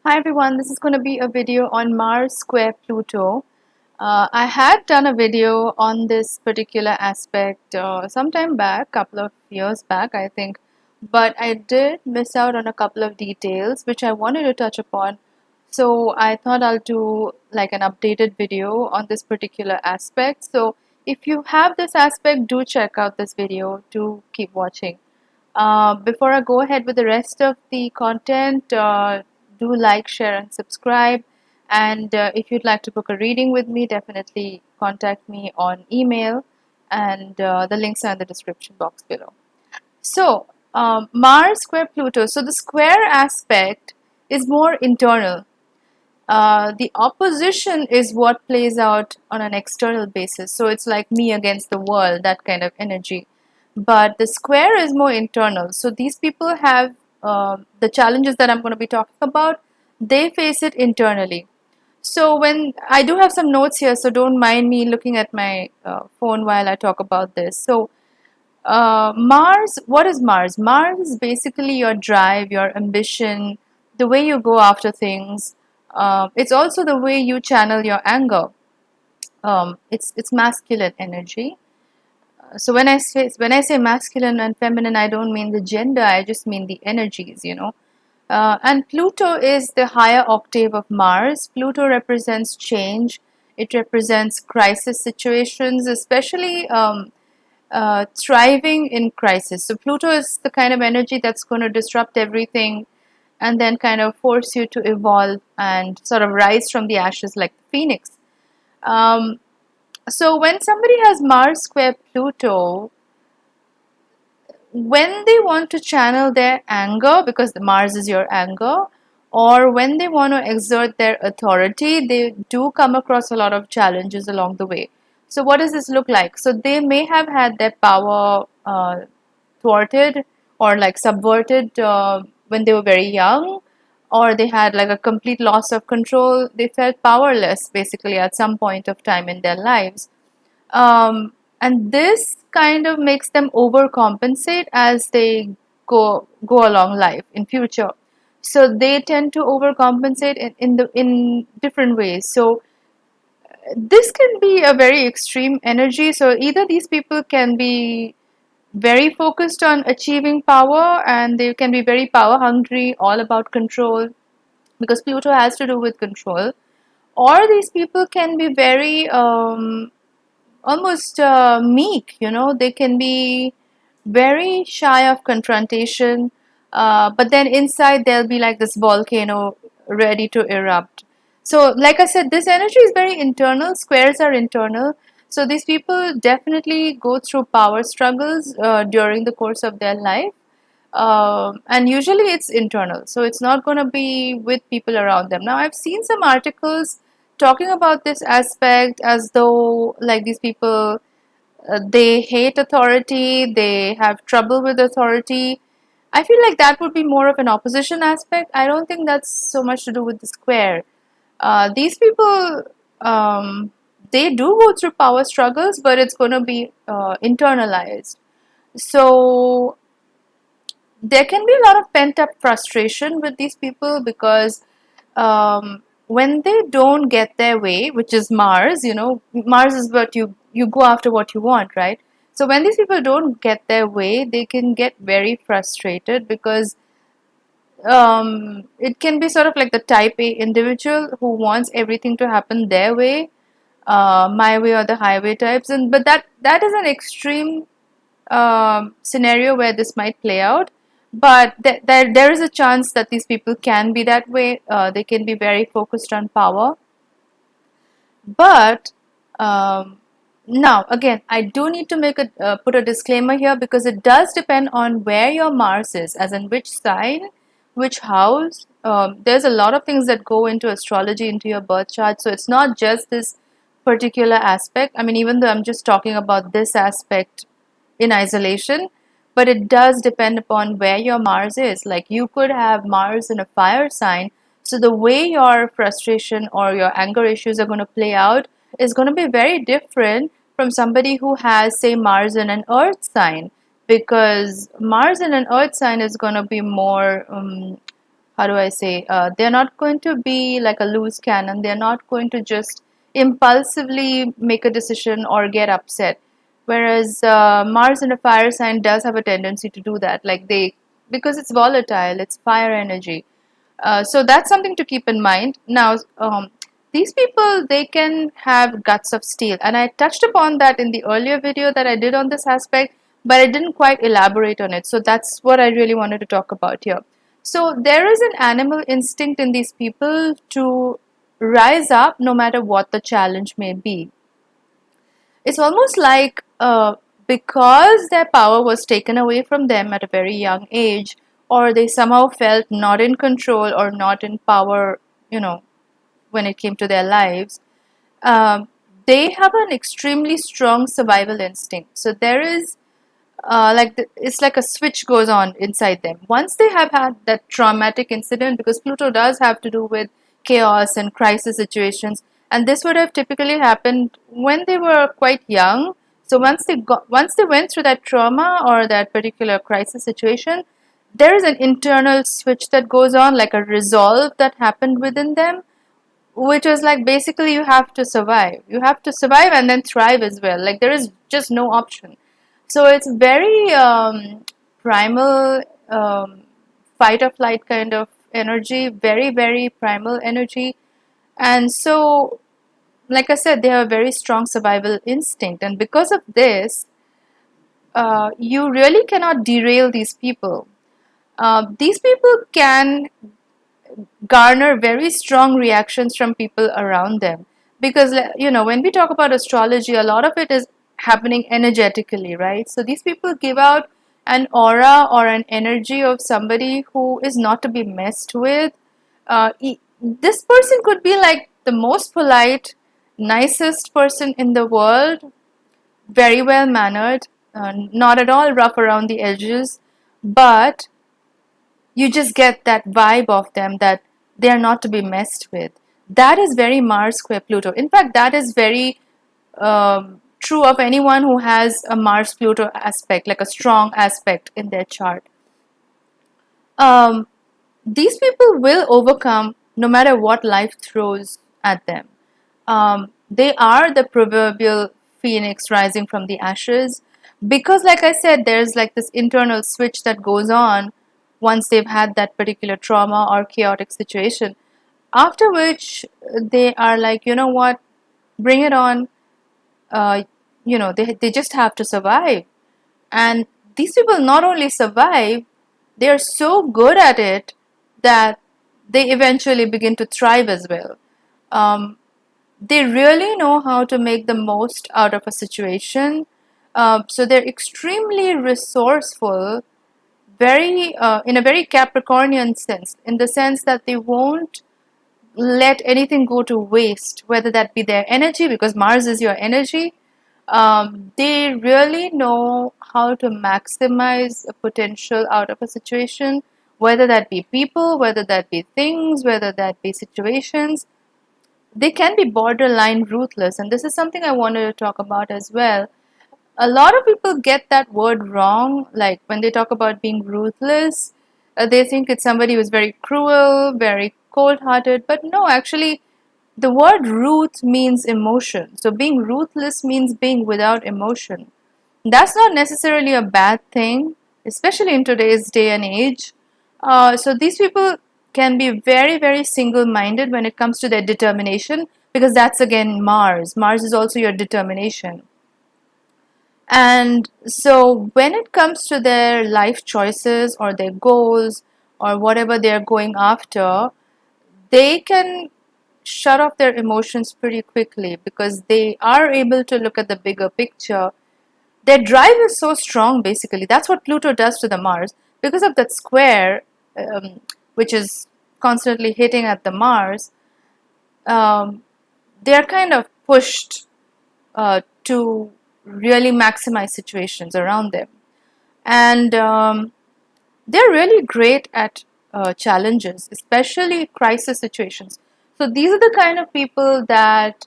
Hi everyone, this is going to be a video on Mars square Pluto. I had done a video on this particular aspect some time back, couple of years back I think, but I did miss out on a couple of details which I wanted to touch upon. So I thought I'll do like an updated video on this particular aspect. So if you have this aspect, do check out this video, do keep watching. Before I go ahead with the rest of the content, do like, share, and subscribe. And if you'd like to book a reading with me, definitely contact me on email, and the links are in the description box below. So, Mars square Pluto. So, the square aspect is more internal. The opposition is what plays out on an external basis. So it's like me against the world, that kind of energy. But the square is more internal. So these people have the challenges that I'm going to be talking about, they face it internally. So when I do have some notes here, so don't mind me looking at my phone while I talk about this. So Mars, what is Mars? Mars is basically your drive, your ambition, the way you go after things. It's also the way you channel your anger. It's masculine energy. So when I say masculine and feminine, I don't mean the gender. I just mean the energies. And Pluto is the higher octave of Mars. Pluto represents change. It represents crisis situations, especially thriving in crisis. So Pluto is the kind of energy that's going to disrupt everything and then kind of force you to evolve and sort of rise from the ashes like the phoenix. Um, so when somebody has Mars square Pluto, when they want to channel their anger, because the Mars is your anger, or when they want to exert their authority, they do come across a lot of challenges along the way. So what does this look like? So they may have had their power thwarted or like subverted when they were very young, or they had like a complete loss of control. They felt powerless basically at some point of time in their lives. And this kind of makes them overcompensate as they go along life in future. So they tend to overcompensate in different ways. So this can be a very extreme energy. So either these people can be very focused on achieving power, and they can be very power hungry, all about control, because Pluto has to do with control. Or these people can be very almost meek. They can be very shy of confrontation, but then inside they'll be like this volcano ready to erupt. So like I said, this energy is very internal. Squares are internal. So these people definitely go through power struggles during the course of their life. And usually it's internal, so it's not going to be with people around them. Now I've seen some articles talking about this aspect as though like these people, they hate authority, they have trouble with authority. I feel like that would be more of an opposition aspect. I don't think that's so much to do with the square. These people, they do go through power struggles, but it's going to be internalized. So there can be a lot of pent up frustration with these people because when they don't get their way, which is Mars, Mars is what you go after what you want, right? So when these people don't get their way, they can get very frustrated because it can be sort of like the type A individual who wants everything to happen their way, my way or the highway types, and but that is an extreme scenario where this might play out. But there is a chance that these people can be that way. They can be very focused on power. But now, again, I do need to put a disclaimer here, because it does depend on where your Mars is, as in which sign, which house. There's a lot of things that go into astrology, into your birth chart. So it's not just this particular aspect. I mean, even though I'm just talking about this aspect in isolation, but it does depend upon where your Mars is. Like you could have Mars in a fire sign, so the way your frustration or your anger issues are going to play out is going to be very different from somebody who has, say, Mars in an earth sign, because Mars in an earth sign is going to be more how do I say, they're not going to be like a loose cannon. They're not going to just impulsively make a decision or get upset. Whereas Mars in a fire sign does have a tendency to do that. Like because it's volatile, it's fire energy. So that's something to keep in mind. Now, these people, they can have guts of steel. And I touched upon that in the earlier video that I did on this aspect, but I didn't quite elaborate on it. So that's what I really wanted to talk about here. So there is an animal instinct in these people to rise up no matter what the challenge may be. It's almost like because their power was taken away from them at a very young age, or they somehow felt not in control or not in power, when it came to their lives, um, they have an extremely strong survival instinct. So there is it's like a switch goes on inside them once they have had that traumatic incident, because Pluto does have to do with chaos and crisis situations, and this would have typically happened when they were quite young. So once they went through that trauma or that particular crisis situation, there is an internal switch that goes on, like a resolve that happened within them, which was like basically you have to survive and then thrive as well. Like there is just no option. So it's very primal, fight or flight kind of energy, very, very primal energy. And so, like I said, they have a very strong survival instinct. And because of this, you really cannot derail these people. These people can garner very strong reactions from people around them, because when we talk about astrology, a lot of it is happening energetically, right? So these people give out an aura or an energy of somebody who is not to be messed with. This person could be like the most polite, nicest person in the world, very well mannered, not at all rough around the edges, but you just get that vibe of them that they are not to be messed with. That is very Mars square Pluto. In fact, that is very true of anyone who has a Mars Pluto aspect, like a strong aspect in their chart. Um, these people will overcome no matter what life throws at them. They are the proverbial phoenix rising from the ashes, because, like I said, there's like this internal switch that goes on once they've had that particular trauma or chaotic situation. After which, they are like, you know what, bring it on. They just have to survive. And these people not only survive, they are so good at it that they eventually begin to thrive as well. Um, they really know how to make the most out of a situation. So they're extremely resourceful, very in a very Capricornian sense, in the sense that they won't let anything go to waste, whether that be their energy, because Mars is your energy. They really know how to maximize a potential out of a situation, whether that be people, whether that be things, whether that be situations. They can be borderline ruthless, and this is something I wanted to talk about as well. A lot of people get that word wrong, like when they talk about being ruthless, they think it's somebody who's very cruel, very cold hearted, but no, actually, the word ruth means emotion. So being ruthless means being without emotion. That's not necessarily a bad thing, especially in today's day and age. So these people can be very, very single minded when it comes to their determination, because that's again Mars. Mars is also your determination. And so when it comes to their life choices or their goals or whatever they're going after, they can shut off their emotions pretty quickly, because they are able to look at the bigger picture. Their drive is so strong, basically. That's what Pluto does to the Mars. Because of that square, which is constantly hitting at the Mars, um, they're kind of pushed to really maximize situations around them. And they're really great at challenges, especially crisis situations. So these are the kind of people that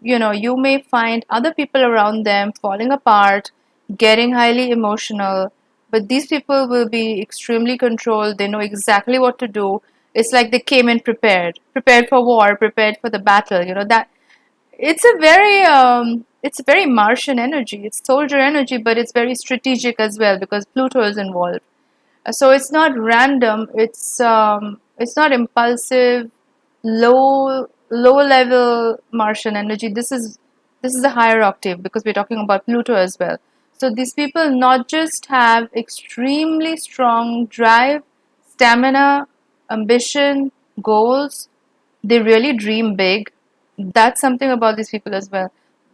you may find other people around them falling apart, getting highly emotional, but these people will be extremely controlled. They know exactly what to do. It's like they came in prepared for war, prepared for the battle. That it's a very Martian energy. It's soldier energy, but it's very strategic as well because Pluto is involved. So it's not random. It's not impulsive, low level Martian energy. This is a higher octave because we're talking about Pluto as well. So these people not just have extremely strong drive, stamina, ambition, goals. They really dream big. That's something about these people as well.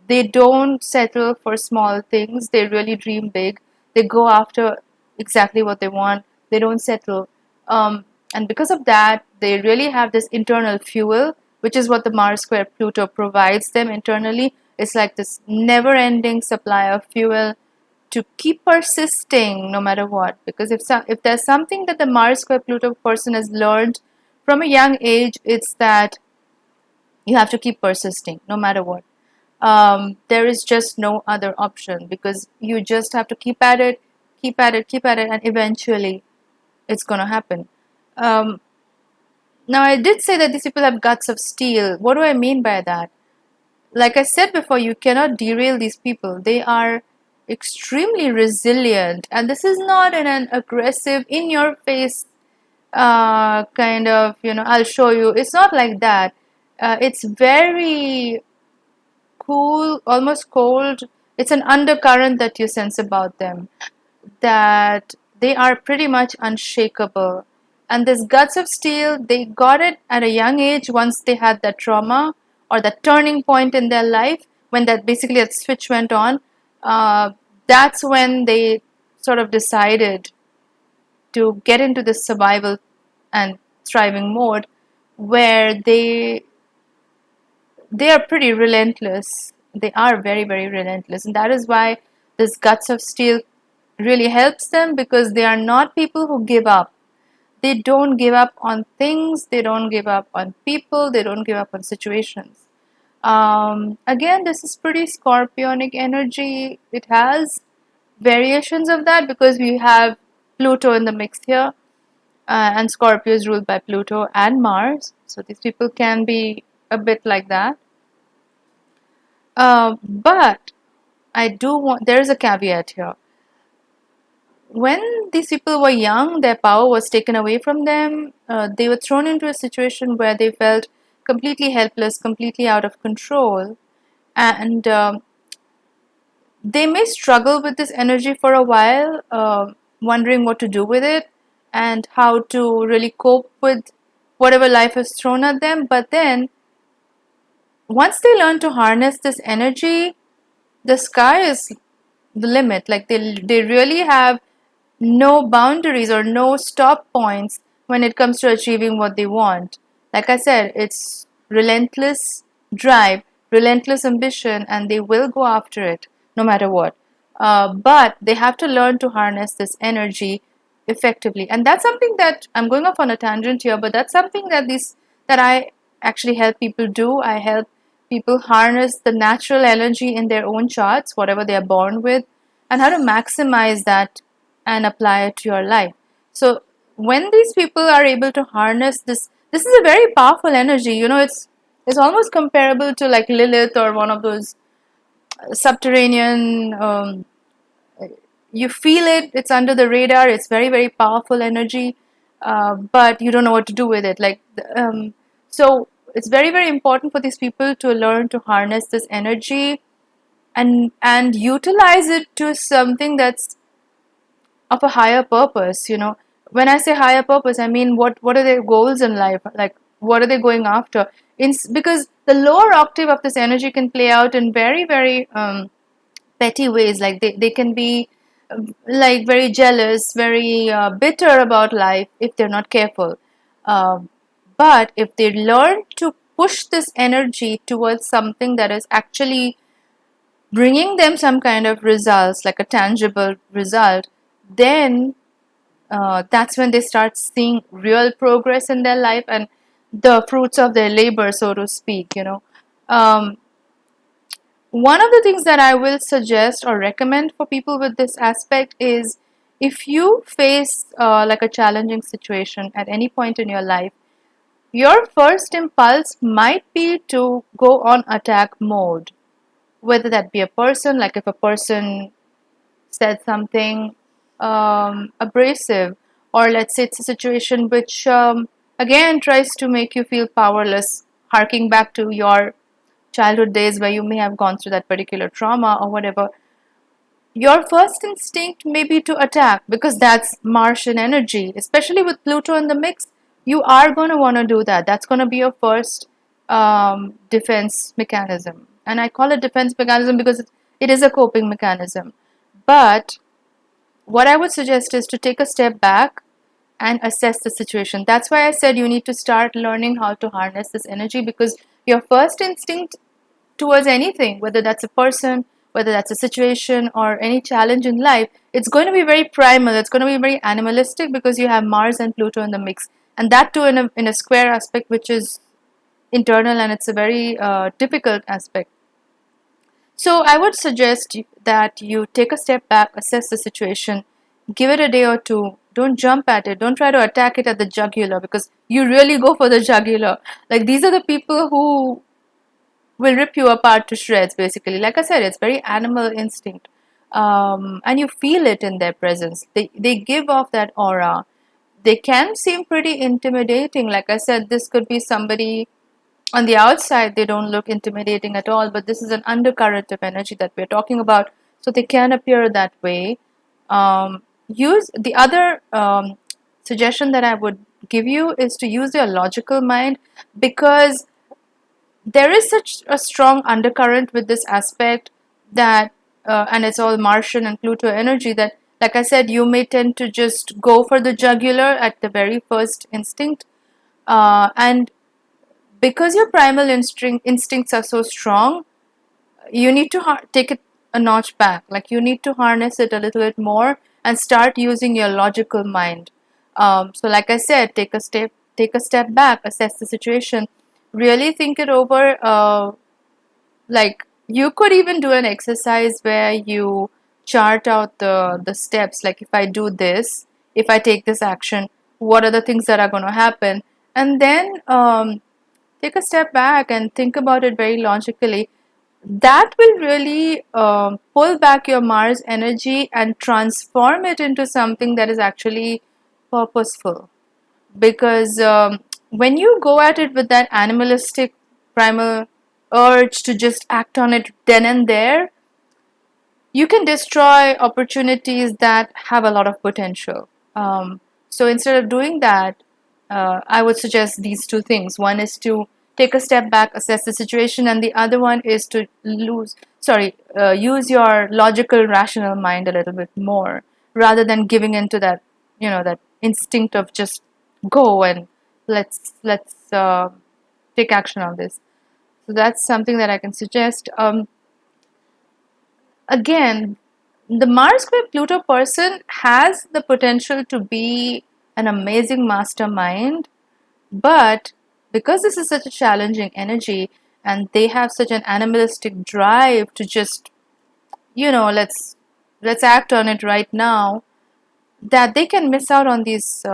They don't settle for small things. They really dream big. They go after exactly what they want. They don't settle. And because of that, they really have this internal fuel, which is what the Mars square Pluto provides them internally. It's like this never ending supply of fuel to keep persisting no matter what. Because if there's something that the Mars square Pluto person has learned from a young age, it's that you have to keep persisting no matter what. There is just no other option because you just have to keep at it, keep at it, keep at it, and eventually it's going to happen. Um, Now, I did say that these people have guts of steel. What do I mean by that? Like I said before, you cannot derail these people. They are extremely resilient, and this is not in an aggressive, in your face kind of, I'll show you. It's not like that. It's very cool, almost cold. It's an undercurrent that you sense about them, that they are pretty much unshakable. And this guts of steel, they got it at a young age once they had that trauma or that turning point in their life when that basically that switch went on. Uh, that's when they sort of decided to get into this survival and thriving mode where they are pretty relentless. They are very, very relentless. And that is why this guts of steel really helps them because they are not people who give up. They don't give up on things, they don't give up on people, they don't give up on situations. Again, this is pretty scorpionic energy. It has variations of that because we have Pluto in the mix here, and Scorpio is ruled by Pluto and Mars. So these people can be a bit like that. But I do want, there's a caveat here. When these people were young, their power was taken away from them. They were thrown into a situation where they felt completely helpless, completely out of control, and they may struggle with this energy for a while, wondering what to do with it and how to really cope with whatever life has thrown at them. But then, once they learn to harness this energy, the sky is the limit. Like they really have no boundaries or no stop points when it comes to achieving what they want. Like I said, it's relentless drive, relentless ambition, and they will go after it no matter what. But they have to learn to harness this energy effectively, and that's something that I'm going off on a tangent here. But that's something that I actually help people do. I help people harness the natural energy in their own charts, whatever they are born with, and how to maximize that and apply it to your life. So when these people are able to harness this is a very powerful energy. It's almost comparable to like Lilith or one of those subterranean. You feel it. It's under the radar. It's very, very powerful energy, but you don't know what to do with it. So it's very, very important for these people to learn to harness this energy and utilize it to something that's of a higher purpose. When I say higher purpose, I mean what are their goals in life, like what are they going after, because the lower octave of this energy can play out in very, very petty ways. Like they can be like very jealous, very bitter about life if they're not careful. But if they learn to push this energy towards something that is actually bringing them some kind of results, like a tangible result, then that's when they start seeing real progress in their life and the fruits of their labor, so to speak. Um, One of the things that I will suggest or recommend for people with this aspect is if you face like a challenging situation at any point in your life, your first impulse might be to go on attack mode, whether that be a person, like if a person said something abrasive, or let's say it's a situation which again tries to make you feel powerless, harking back to your childhood days where you may have gone through that particular trauma or whatever. Your first instinct may be to attack because that's Martian energy, especially with Pluto in the mix. You are going to want to do that. That's going to be your first defense mechanism. And I call it defense mechanism because it is a coping mechanism. But what I would suggest is to take a step back and assess the situation. That's why I said you need to start learning how to harness this energy, because your first instinct towards anything, whether that's a person, whether that's a situation, or any challenge in life, it's going to be very primal. It's going to be very animalistic because you have Mars and Pluto in the mix, and that too in a square aspect, which is internal, and it's a very difficult aspect. So I would suggest that you take a step back, assess the situation, give it a day or two. Don't jump at it. Don't try to attack it at the jugular, because you really go for the jugular. Like, these are the people who will rip you apart to shreds, basically. Like I said, it's very animal instinct. And you feel it in their presence. They give off that aura. They can seem pretty intimidating. Like I said, this could be somebody on the outside, they don't look intimidating at all, but this is an undercurrent of energy that we're talking about, so they can appear that way. Use the other suggestion that I would give you is to use your logical mind, because there is such a strong undercurrent with this aspect that and it's all Martian and Pluto energy, that, like I said, you may tend to just go for the jugular at the very first instinct, and because your primal instincts are so strong, you need to take it a notch back. Like, you need to harness it a little bit more and start using your logical mind. So like I said, take a step back, assess the situation, really think it over. Like, you could even do an exercise where you chart out the steps. Like, if I do this, if I take this action, what are the things that are going to happen, and then take a step back and think about it very logically. That will really pull back your Mars energy and transform it into something that is actually purposeful. Because when you go at it with that animalistic primal urge to just act on it then and there, you can destroy opportunities that have a lot of potential. So instead of doing that, I would suggest these two things. One is to take a step back, assess the situation, and the other one is to use your logical, rational mind a little bit more, rather than giving into that, that instinct of just go and let's take action on this. So that's something that I can suggest. Again, the Mars square Pluto person has the potential to be an amazing mastermind, but because this is such a challenging energy and they have such an animalistic drive to just, let's act on it right now, that they can miss out on these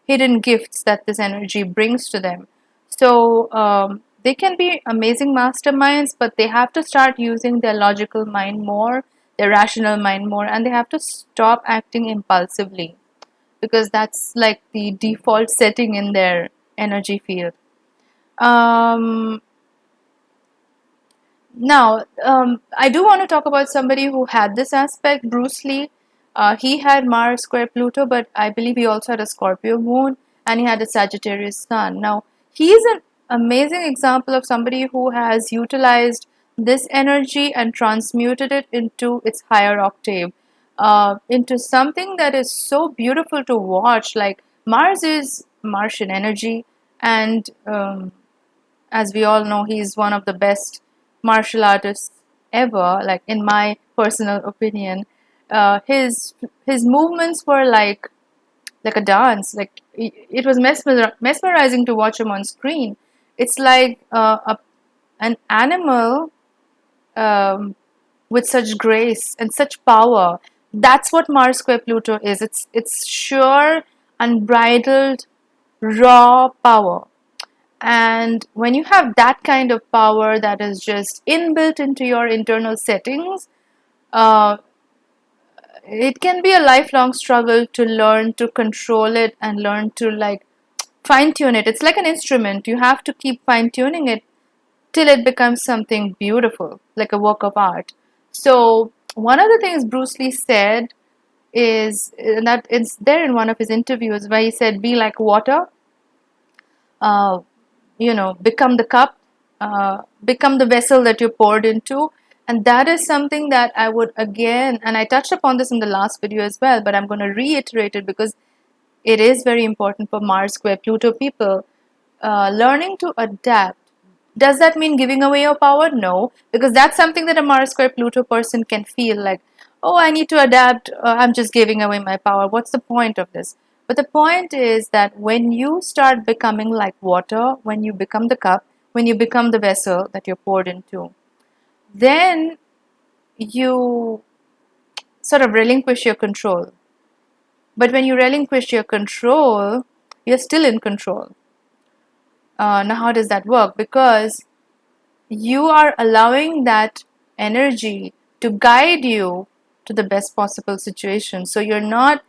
hidden gifts that this energy brings to them. So they can be amazing masterminds, but they have to start using their logical mind more, their rational mind more, and they have to stop acting impulsively, because that's like the default setting in their energy field. Um, Now, I do want to talk about somebody who had this aspect, Bruce Lee. He had Mars square Pluto, but I believe he also had a Scorpio moon and he had a Sagittarius sun. Now, he is an amazing example of somebody who has utilized this energy and transmuted it into its higher octave, into something that is so beautiful to watch. Like, Mars is Martian energy, and as we all know, he's one of the best martial artists ever. Like, in my personal opinion, his movements were like a dance. Like, it was mesmerizing to watch him on screen. It's like an animal, with such grace and such power. That's what Mars square Pluto is. It's sheer, unbridled, raw power. And when you have that kind of power that is just inbuilt into your internal settings, uh, it can be a lifelong struggle to learn to control it and learn to like fine tune it. It's like an instrument. You have to keep fine tuning it till it becomes something beautiful, like a work of art. So, one of the things Bruce Lee said is that it's there in one of his interviews where he said, be like water, uh, become the cup, become the vessel that you're poured into. And that is something that I would again, and I touched upon this in the last video as well, but I'm going to reiterate it because it is very important for Mars square Pluto people. Learning to adapt. Does that mean giving away your power? No, because that's something that a Mars square Pluto person can feel like, oh, I need to adapt. I'm just giving away my power. What's the point of this? But the point is that when you start becoming like water, when you become the cup, when you become the vessel that you're poured into, then you sort of relinquish your control. But when you relinquish your control, you're still in control. Now, how does that work? Because you are allowing that energy to guide you to the best possible situation. So you're not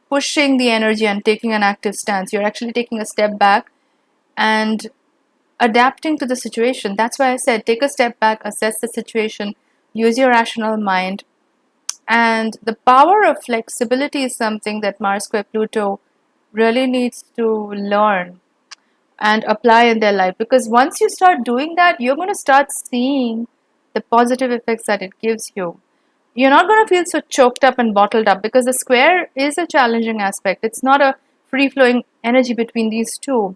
pushing the energy and taking an active stance. You're actually taking a step back and adapting to the situation. That's why I said take a step back, assess the situation, use your rational mind. And the power of flexibility is something that Mars square Pluto really needs to learn and apply in their life, because once you start doing that, you're going to start seeing the positive effects that it gives you. You're not going to feel so choked up and bottled up, because the square is a challenging aspect. It's not a free flowing energy between these two.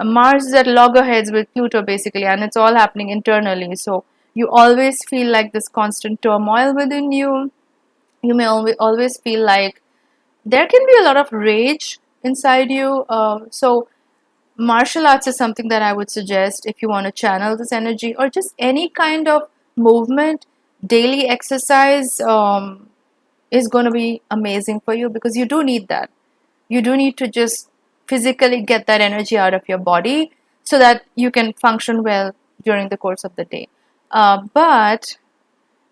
Mars is at loggerheads with Pluto basically, and it's all happening internally. So you always feel like this constant turmoil within you. You may always feel like there can be a lot of rage inside you. So martial arts is something that I would suggest if you want to channel this energy, or just any kind of movement. Daily exercise is going to be amazing for you, because you do need that. You do need to just physically get that energy out of your body so that you can function well during the course of the day. But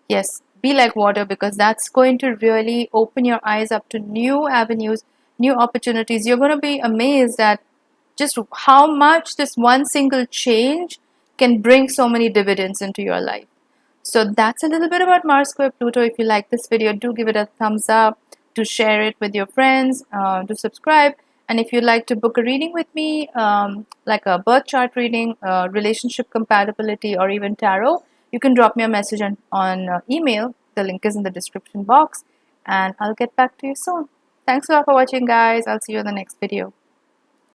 yes, be like water, because that's going to really open your eyes up to new avenues, new opportunities. You're going to be amazed at just how much this one single change can bring so many dividends into your life. So that's a little bit about Mars square Pluto. If you like this video, do give it a thumbs up, to share it with your friends, to subscribe. And if you'd like to book a reading with me, like a birth chart reading, relationship compatibility, or even tarot, you can drop me a message on email. The link is in the description box, and I'll get back to you soon. Thanks a lot for watching, guys. I'll see you in the next video.